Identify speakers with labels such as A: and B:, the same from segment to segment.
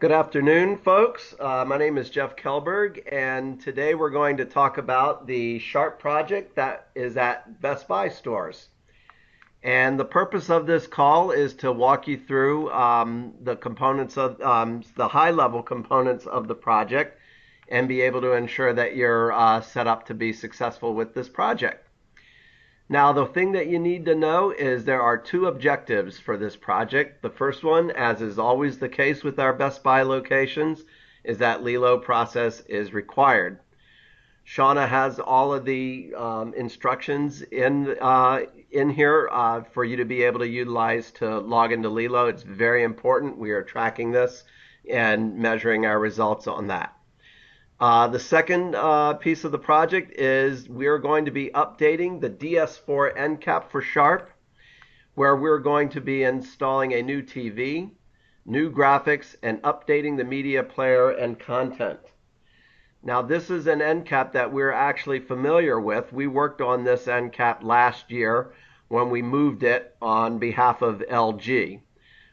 A: Good afternoon, folks. My name is Jeff Kelberg, and today we're going to talk about the Sharp project that is at Best Buy stores. And the purpose of this call is to walk you through the components of the high level components of the project and be able to ensure that you're set up to be successful with this project. Now, the thing that you need to know is there are two objectives for this project. The first one, as is always the case with our Best Buy locations, is that LELO process is required. Shauna has all of the instructions in here for you to be able to utilize to log into LELO. It's very important. We are tracking this and measuring our results on that. The second piece of the project is we're going to be updating the DS4 end cap for Sharp, where we're going to be installing a new TV, new graphics, and updating the media player and content. Now, this is an end cap that we're actually familiar with. We worked on this end cap last year when we moved it on behalf of LG.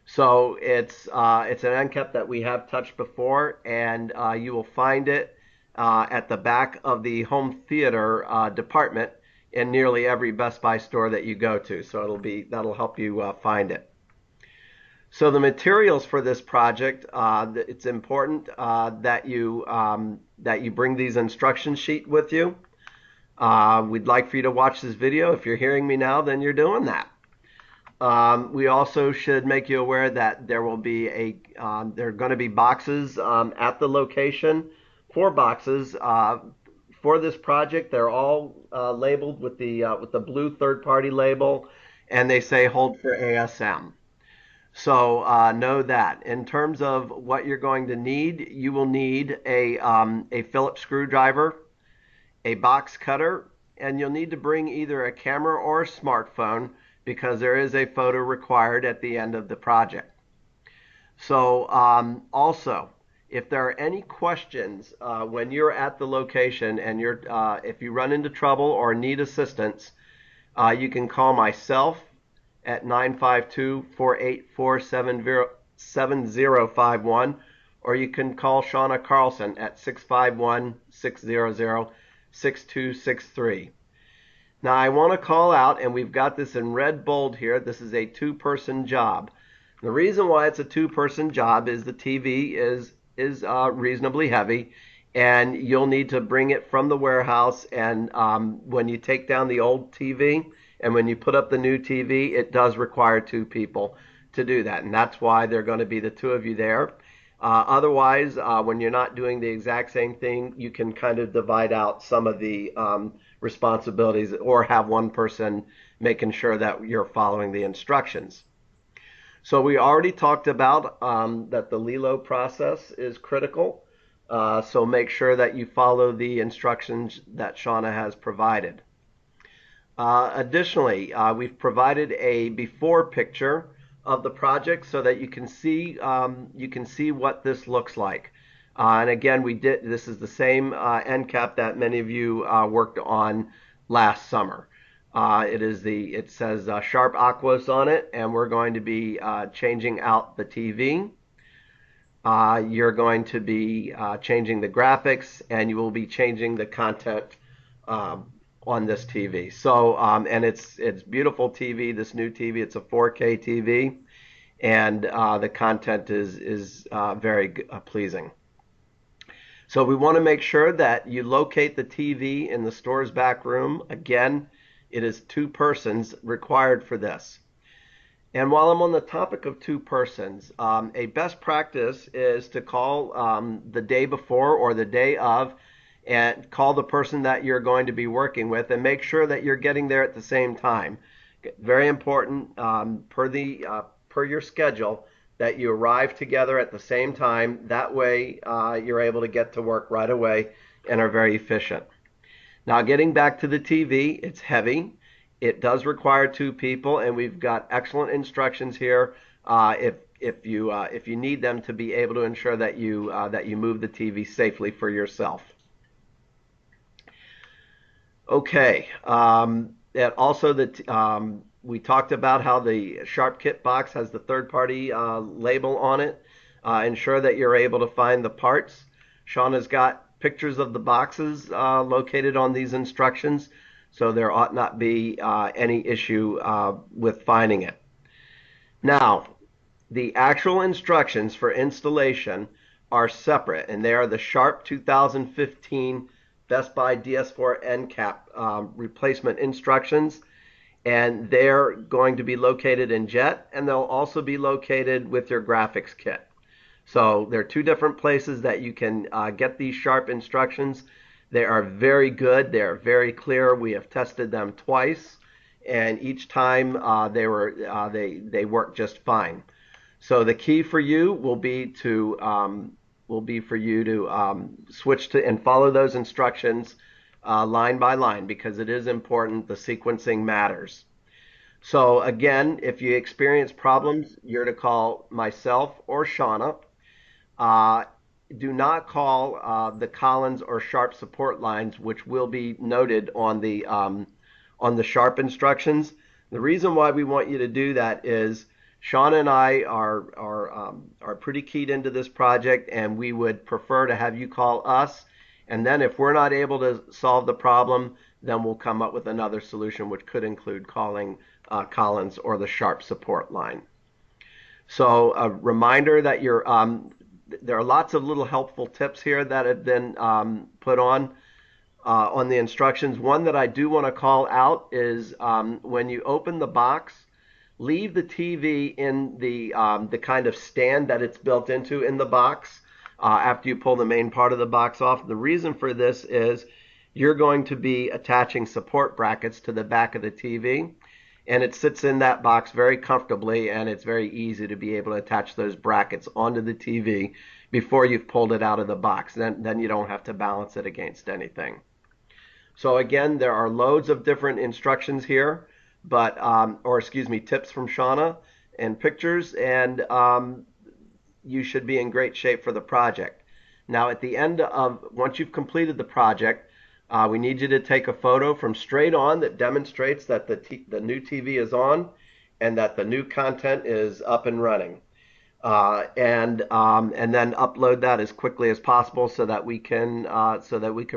A: So it's an end cap that we have touched before, and you will find it at the back of the home theater department in nearly every Best Buy store that you go to. So that'll help you find it. So the materials for this project, it's important that you bring these instruction sheet with you. We'd like for you to watch this video. If you're hearing me now, then you're doing that. We also should make you aware that there will be there are going to be boxes at the location. 4 boxes for this project. They're all labeled with the blue third-party label, and they say hold for ASM. So know that. In terms of what you're going to need, you will need a Phillips screwdriver, a box cutter, and you'll need to bring either a camera or a smartphone because there is a photo required at the end of the project. So also, if there are any questions when you're at the location and if you run into trouble or need assistance, you can call myself at 952-484-7051, or you can call Shauna Carlson at 651-600-6263. Now, I want to call out, and we've got this in red bold here, this is a two-person job. The reason why it's a two-person job is the TV is reasonably heavy, and you'll need to bring it from the warehouse. And when you take down the old TV and when you put up the new TV, it does require 2 people to do that, and that's why they're going to be the 2 of you there. Otherwise, when you're not doing the exact same thing, you can kind of divide out some of the responsibilities or have one person making sure that you're following the instructions. So we already talked about that the LELO process is critical. So make sure that you follow the instructions that Shauna has provided. Additionally, we've provided a before picture of the project so that you can see what this looks like. And again, this is the same end cap that many of you worked on last summer. It says Sharp Aquos on it, and we're going to be changing out the TV. You're going to be changing the graphics, and you will be changing the content on this TV. So, and it's beautiful TV. This new TV, it's a 4K TV, and the content is very pleasing. So we want to make sure that you locate the TV in the store's back room. Again, it is 2 persons required for this. And while I'm on the topic of 2 persons, a best practice is to call the day before or the day of and call the person that you're going to be working with and make sure that you're getting there at the same time. Very important per your schedule that you arrive together at the same time. That way you're able to get to work right away and are very efficient. Now, getting back to the TV, it's heavy. It does require 2 people, and we've got excellent instructions here if you need them to be able to ensure that you move the TV safely for yourself. Okay. We talked about how the Sharp Kit box has the third-party label on it. ensure that you're able to find the parts. Shauna's got pictures of the boxes located on these instructions, so there ought not be any issue with finding it. Now, the actual instructions for installation are separate, and they are the Sharp 2015 Best Buy DS4 end cap replacement instructions, and they're going to be located in JET, and they'll also be located with your graphics kit. So there are two different places that you can get these Sharp instructions. They are very good. They are very clear. We have tested them twice, and each time they work just fine. So the key for you will be for you to switch to and follow those instructions line by line, because it is important. The sequencing matters. So again, if you experience problems, you're to call myself or Shauna. Do not call the Collins or Sharp support lines, which will be noted on the Sharp instructions. The reason why we want you to do that is Shauna and I are pretty keyed into this project, and we would prefer to have you call us. And then if we're not able to solve the problem, then we'll come up with another solution, which could include calling Collins or the Sharp support line. So a reminder that there are lots of little helpful tips here that have been put on the instructions. One that I do want to call out is when you open the box, leave the TV in the kind of stand that it's built into in the box after you pull the main part of the box off. The reason for this is you're going to be attaching support brackets to the back of the TV, and it sits in that box very comfortably, and it's very easy to be able to attach those brackets onto the TV before you've pulled it out of the box. Then you don't have to balance it against anything. So again, there are loads of different instructions here, but tips from Shauna and pictures, and you should be in great shape for the project. Now, at the end once you've completed the project, we need you to take a photo from straight on that demonstrates that the new TV is on and that the new content is up and running. And then upload that as quickly as possible so that we can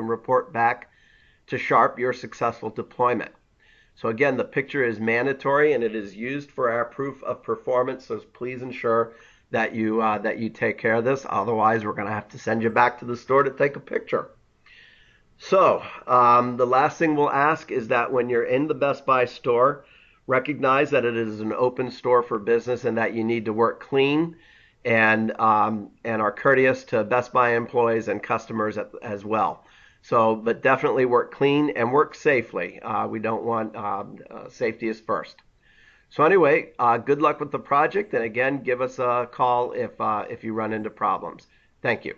A: report back to Sharp your successful deployment. So again, the picture is mandatory and it is used for our proof of performance. So please ensure that you take care of this. Otherwise, we're going to have to send you back to the store to take a picture. So the last thing we'll ask is that when you're in the Best Buy store, recognize that it is an open store for business and that you need to work clean and are courteous to Best Buy employees and customers as well. So, but definitely work clean and work safely. We don't want safety is first. So anyway, good luck with the project, and again, give us a call if you run into problems. Thank you.